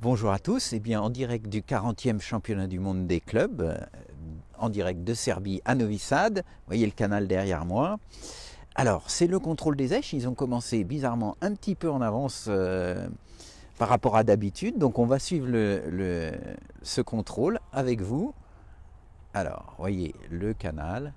Bonjour à tous, et bien en direct du 40e championnat du monde des clubs, en direct de Serbie à Novi Sad, vous voyez le canal derrière moi. Alors c'est le contrôle des èches, ils ont commencé bizarrement un petit peu en avance par rapport à d'habitude, donc on va suivre ce contrôle avec vous. Alors voyez le canal,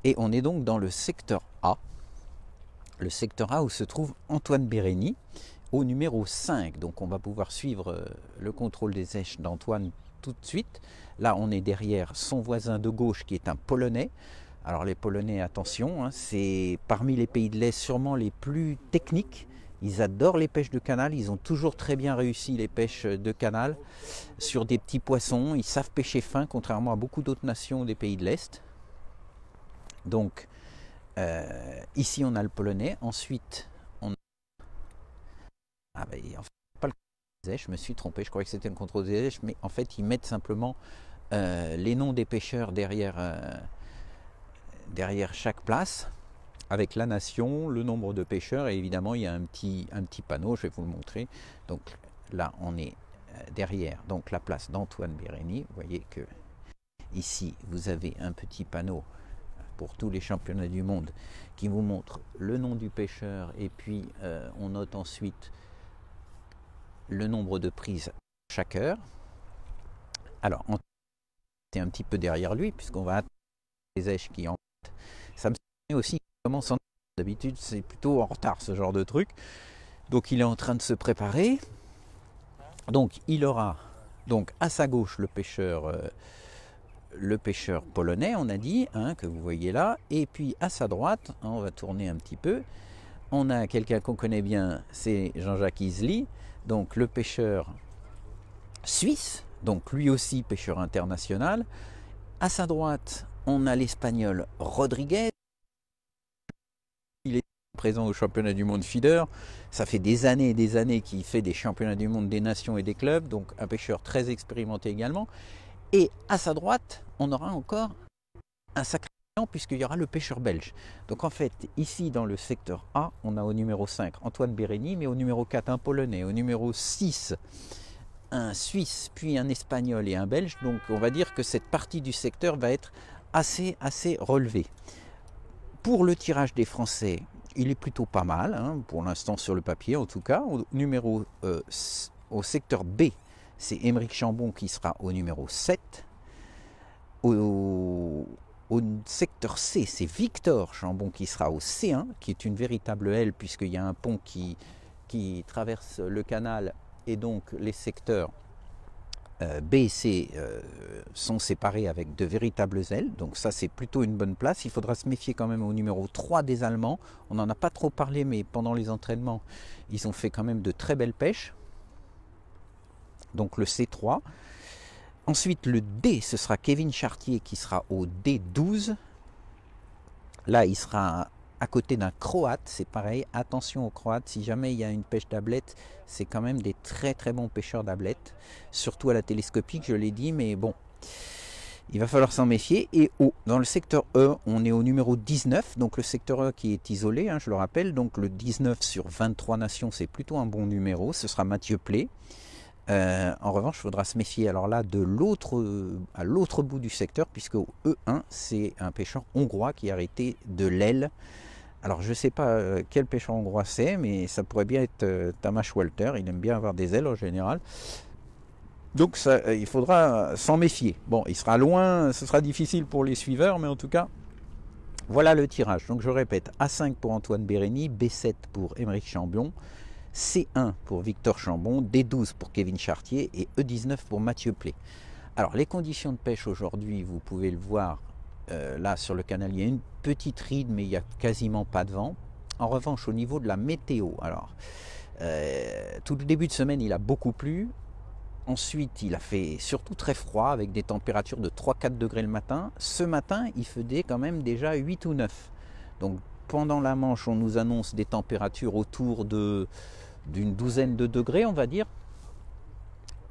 et on est donc dans le secteur A où se trouve Antoine Bérény, au numéro 5. Donc on va pouvoir suivre le contrôle des èches d'Antoine tout de suite. Là on est derrière son voisin de gauche qui est un Polonais. Alors les Polonais, attention, hein, c'est parmi les pays de l'Est sûrement les plus techniques. Ils adorent les pêches de canal, ils ont toujours très bien réussi les pêches de canal sur des petits poissons. Ils savent pêcher fin, contrairement à beaucoup d'autres nations des pays de l'Est. Donc ici on a le Polonais. Ensuite en fait, pas le contrôle des èches, je me suis trompé, je croyais que c'était le contrôle des èches, mais en fait ils mettent simplement les noms des pêcheurs derrière chaque place, avec la nation, le nombre de pêcheurs, et évidemment il y a un petit panneau, je vais vous le montrer. Donc là on est derrière donc la place d'Antoine Bérény. Vous voyez que ici vous avez un petit panneau pour tous les championnats du monde qui vous montre le nom du pêcheur, et puis on note ensuite le nombre de prises chaque heure. Alors, on est un petit peu derrière lui, puisqu'on va attendre les èches qui en mettent. Ça me semble aussi qu'il commence en d'habitude, c'est plutôt en retard ce genre de truc. Donc, il est en train de se préparer. Donc, il aura donc à sa gauche le pêcheur polonais, on a dit, hein, que vous voyez là. Et puis à sa droite, hein, on va tourner un petit peu. On a quelqu'un qu'on connaît bien, c'est Jean-Jacques Isely, donc le pêcheur suisse, donc lui aussi pêcheur international. À sa droite, on a l'Espagnol Rodriguez. Il est présent au championnat du monde feeder. Ça fait des années et des années qu'il fait des championnats du monde des nations et des clubs, donc un pêcheur très expérimenté également. Et à sa droite, on aura encore un sacré puisqu'il y aura le pêcheur belge. Donc en fait, ici dans le secteur A, on a au numéro 5 Antoine Bérény, mais au numéro 4 un Polonais, au numéro 6 un Suisse, puis un Espagnol et un Belge. Donc on va dire que cette partie du secteur va être assez relevée. Pour le tirage des Français, il est plutôt pas mal, hein, pour l'instant sur le papier en tout cas. Au secteur B, c'est Émeric Chambon qui sera au numéro 7. Au secteur C, c'est Victor Chambon qui sera au C1, qui est une véritable L, puisqu'il y a un pont qui traverse le canal, et donc les secteurs B et C sont séparés avec de véritables ailes. Donc ça, c'est plutôt une bonne place. Il faudra se méfier quand même au numéro 3 des Allemands. On n'en a pas trop parlé, mais pendant les entraînements, ils ont fait quand même de très belles pêches. Donc le C3. Ensuite, le D, ce sera Kevin Chartier qui sera au D12. Là, il sera à côté d'un Croate. C'est pareil, attention aux Croates. Si jamais il y a une pêche d'ablette, c'est quand même des très bons pêcheurs d'ablette. Surtout à la télescopique, je l'ai dit, mais bon, il va falloir s'en méfier. Et dans le secteur E, on est au numéro 19. Donc le secteur E qui est isolé, hein, je le rappelle. Donc le 19 sur 23 nations, c'est plutôt un bon numéro. Ce sera Mathieu Plé. En revanche, il faudra se méfier alors là à l'autre bout du secteur, puisque au E1, c'est un pêcheur hongrois qui a arrêté de l'aile. Alors je ne sais pas quel pêcheur hongrois c'est, mais ça pourrait bien être Tamas Walter. Il aime bien avoir des ailes en général. Donc ça, il faudra s'en méfier. Bon, il sera loin, ce sera difficile pour les suiveurs, mais en tout cas, voilà le tirage. Donc je répète, A5 pour Antoine Bérény, B7 pour Émeric Chambon, C1 pour Victor Chambon, D12 pour Kevin Chartier et E19 pour Mathieu Plé. Alors les conditions de pêche aujourd'hui, vous pouvez le voir là sur le canal, il y a une petite ride, mais il n'y a quasiment pas de vent. En revanche, au niveau de la météo, alors tout le début de semaine il a beaucoup plu. Ensuite il a fait surtout très froid avec des températures de 3-4 degrés le matin. Ce matin il faisait quand même déjà 8 ou 9. Donc pendant la Manche on nous annonce des températures autour d'une douzaine de degrés, on va dire.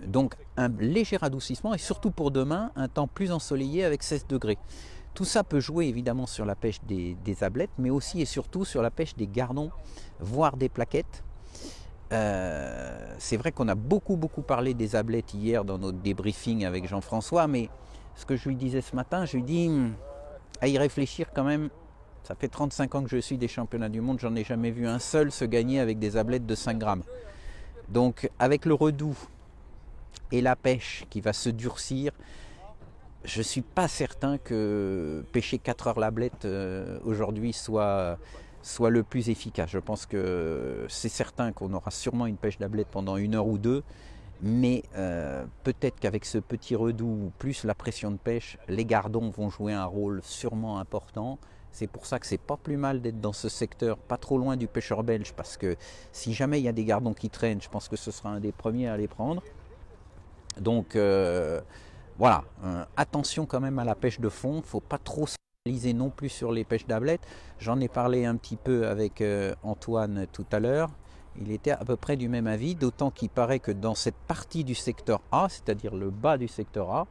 Donc un léger radoucissement, et surtout pour demain, un temps plus ensoleillé avec 16 degrés. Tout ça peut jouer évidemment sur la pêche des ablettes, mais aussi et surtout sur la pêche des gardons, voire des plaquettes. c'est vrai qu'on a beaucoup parlé des ablettes hier dans notre débriefing avec Jean-François, mais ce que je lui disais ce matin, je lui dis à y réfléchir quand même. Ça fait 35 ans que je suis des championnats du monde, j'en ai jamais vu un seul se gagner avec des ablettes de 5 grammes. Donc avec le redoux et la pêche qui va se durcir, je ne suis pas certain que pêcher 4 heures l'ablette aujourd'hui soit le plus efficace. Je pense que c'est certain qu'on aura sûrement une pêche d'ablette pendant 1 heure ou 2, mais peut-être qu'avec ce petit redoux plus la pression de pêche, les gardons vont jouer un rôle sûrement important. C'est pour ça que c'est pas plus mal d'être dans ce secteur, pas trop loin du pêcheur belge, parce que si jamais il y a des gardons qui traînent, je pense que ce sera un des premiers à les prendre. Donc voilà, attention quand même à la pêche de fond, il ne faut pas trop se focaliser non plus sur les pêches d'ablette. J'en ai parlé un petit peu avec Antoine tout à l'heure, il était à peu près du même avis, d'autant qu'il paraît que dans cette partie du secteur A, c'est-à-dire le bas du secteur A,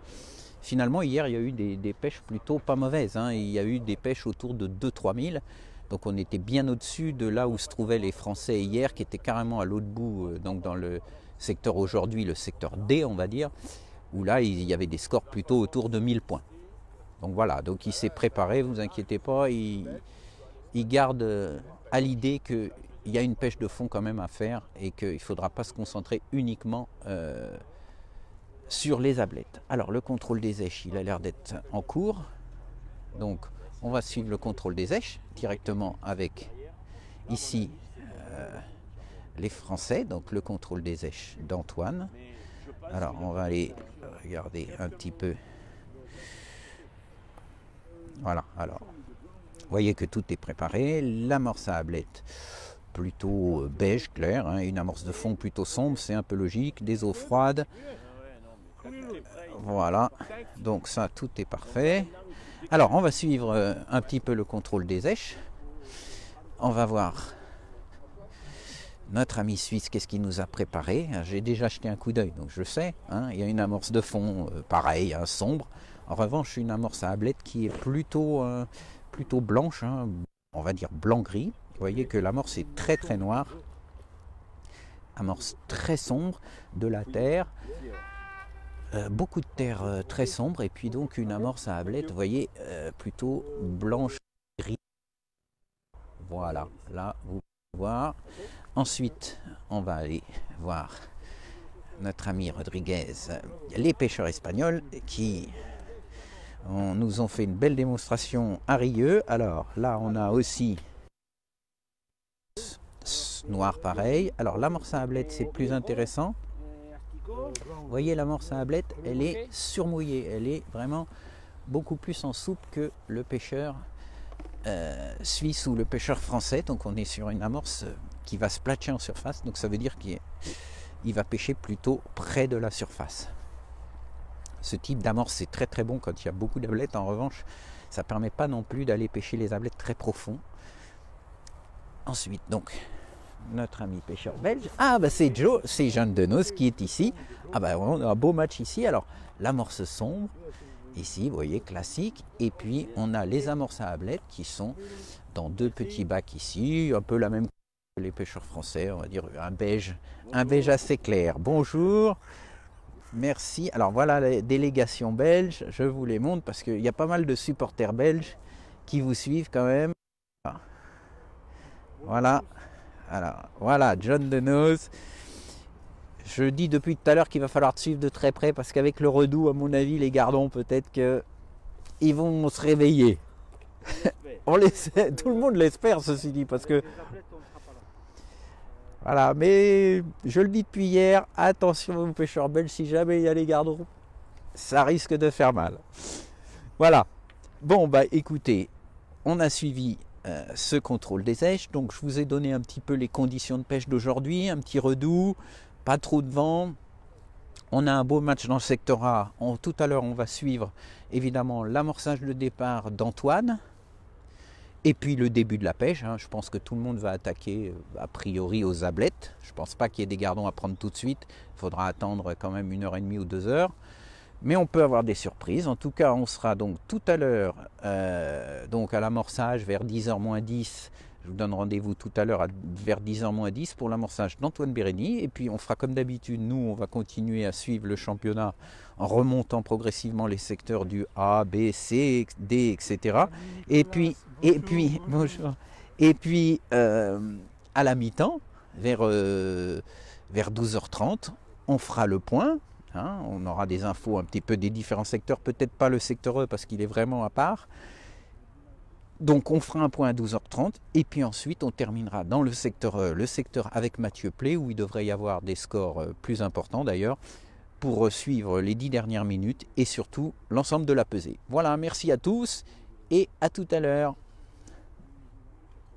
finalement hier il y a eu des pêches plutôt pas mauvaises, hein. Il y a eu des pêches autour de 2-3 000, donc on était bien au-dessus de là où se trouvaient les Français hier, qui étaient carrément à l'autre bout, donc dans le secteur aujourd'hui, le secteur D on va dire, où là il y avait des scores plutôt autour de 1000 points. Donc voilà, donc il s'est préparé, vous inquiétez pas, il garde à l'idée qu'il y a une pêche de fond quand même à faire et qu'il ne faudra pas se concentrer uniquement sur les ablettes. Alors le contrôle des éches, il a l'air d'être en cours, donc on va suivre le contrôle des éches directement avec ici les Français, donc le contrôle des éches d'Antoine. Alors on va aller regarder un petit peu. Voilà, alors vous voyez que tout est préparé. L'amorce à ablette plutôt beige clair, hein, une amorce de fond plutôt sombre, c'est un peu logique, des eaux froides. Voilà, donc ça tout est parfait. Alors on va suivre un petit peu le contrôle des éches. On va voir notre ami suisse, qu'est-ce qu'il nous a préparé. J'ai déjà jeté un coup d'œil, donc je sais, hein, il y a une amorce de fond pareil, hein, sombre. En revanche, une amorce à ablette qui est plutôt blanche, hein, on va dire blanc-gris. Vous voyez que l'amorce est très noire. Amorce très sombre, de la terre. Beaucoup de terre très sombre, et puis donc une amorce à ablette, vous voyez, plutôt blanche-gris. Voilà, là vous pouvez voir. Ensuite, on va aller voir notre ami Rodriguez, les pêcheurs espagnols qui nous ont fait une belle démonstration à Rieux. Alors là, on a aussi noir pareil. Alors l'amorce à ablette, c'est plus intéressant. Vous voyez, l'amorce à ablette, elle est surmouillée, elle est vraiment beaucoup plus en soupe que le pêcheur suisse ou le pêcheur français. Donc on est sur une amorce qui va se platcher en surface, donc ça veut dire qu'il va pêcher plutôt près de la surface. Ce type d'amorce c'est très bon quand il y a beaucoup d'ablettes. En revanche, ça ne permet pas non plus d'aller pêcher les ablettes très profonds. Ensuite, donc, notre ami pêcheur belge. Ah bah c'est Joe, c'est Jeanne Denos qui est ici. Ah bah on a un beau match ici. Alors l'amorce sombre, ici vous voyez classique. Et puis on a les amorces à ablettes qui sont dans 2 petits bacs ici, un peu la même que les pêcheurs français, on va dire un beige assez clair. Bonjour, merci. Alors voilà la délégation belge, je vous les montre parce qu'il y a pas mal de supporters belges qui vous suivent quand même. Voilà. Alors, voilà, John Denos. Je dis depuis tout à l'heure qu'il va falloir te suivre de très près parce qu'avec le redoux, à mon avis, les gardons, peut-être qu'ils vont se réveiller. Tout le monde l'espère, ceci dit, parce que... Voilà, mais je le dis depuis hier, attention aux pêcheurs belges, si jamais il y a les gardons, ça risque de faire mal. Voilà. Bon, bah écoutez, on a suivi ce contrôle des éches. Donc je vous ai donné un petit peu les conditions de pêche d'aujourd'hui, un petit redoux, pas trop de vent. On a un beau match dans le secteur A. Tout à l'heure on va suivre évidemment l'amorçage de départ d'Antoine et puis le début de la pêche. Je pense que tout le monde va attaquer a priori aux ablettes. Je ne pense pas qu'il y ait des gardons à prendre tout de suite. Il faudra attendre quand même 1h30 ou 2 heures. Mais on peut avoir des surprises. En tout cas, on sera donc tout à l'heure donc à l'amorçage vers 10h moins 10 Je vous donne rendez-vous tout à l'heure vers 10h moins 10 pour l'amorçage d'Antoine Bérény. Et puis on fera comme d'habitude, nous on va continuer à suivre le championnat en remontant progressivement les secteurs du A, B, C, D, etc. Bonjour. Et puis à la mi-temps, vers 12h30, on fera le point. Hein, on aura des infos un petit peu des différents secteurs, peut-être pas le secteur E parce qu'il est vraiment à part. Donc on fera un point à 12h30 et puis ensuite on terminera dans le secteur avec Mathieu Play où il devrait y avoir des scores plus importants d'ailleurs pour suivre les 10 dernières minutes et surtout l'ensemble de la pesée. Voilà, merci à tous et à tout à l'heure.